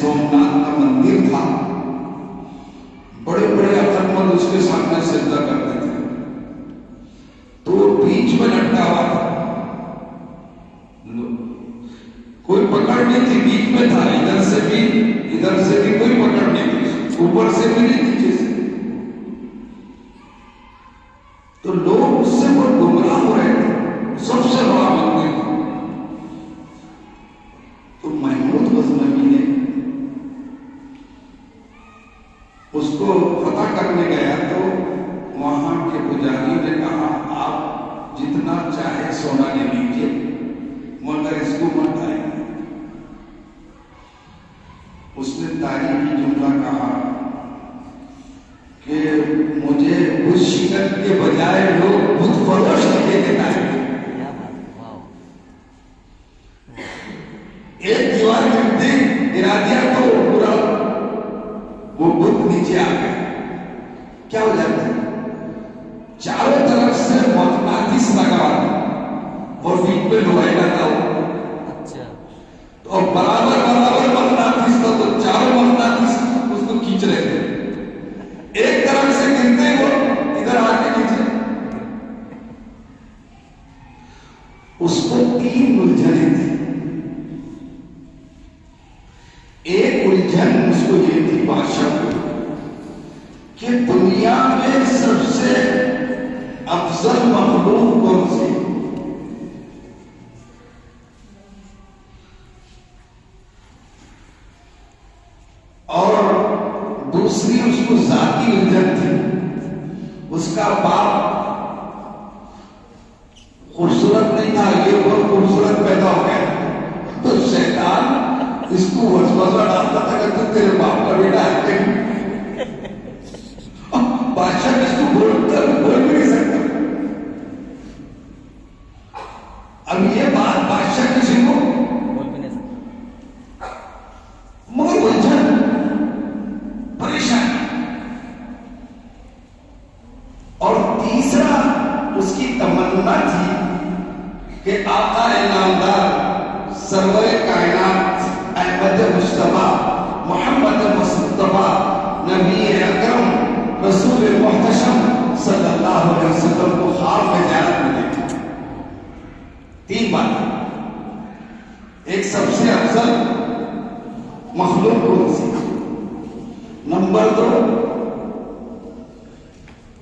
सोमनाथ का मंदिर था, बड़े बड़े अकलमंद उसके सामने सिजदा करते थे, तो बीच में लटका हुआ था, कोई पकड़ नहीं थी, बीच में था, इधर से भी कोई पकड़ नहीं थी, ऊपर से भी नहीं, नीचे से। तो लोग उससे बहुत गुमराह हो रहे थे, सबसे बड़ा मंदिर था। तो महमूद गजनवी ने उसको फतह करने गया, तो वहां के पुजारियों ने कहा आप जितना चाहे सोना ले लीजिए, मगर इसको मत आए। उसने तारीखी जुमला कहा कि मुझे बुत शिकन के बजाय लोग बुत फरोश लिखे देता है। एक दीवार गिरा दिया तो पूरा वो बुत नीचे आ गया। क्या हो जाता है, चारों तरफ से मकनातीस लगा और बीच में लोहाई लगा हो, तो बराबर मकनातीस था, तो चारों मकनातीस उसको खींच रहे थे, एक तरफ से गिरते वो इधर आके खींच रहे। उसको 3 उलझने थी। एक उलझन उसको ये थी बादशाह को कि दुनिया में सबसे अफजल मखलूक कौन सी, और दूसरी उसको जाती उलझन थी, उसका बाप खूबसूरत नहीं था, ये बहुत खूबसूरत पैदा हो गया, तो शैतान इसको वसवसा डालता था कि तू तेरे बाप का बेटा है कहीं। बादशाह इसको बोल भी नहीं सकता। अब ये बात बादशाह किसी को बोल भी नहीं सकता, मगर उलझन, परेशानी। और तीसरा उसकी तमन्ना थी कि आका नामदार सरवरे कायनात अहमद मुस्तफा मोहम्मद मुस्तफा नबी अकरम रसूल मुहतशम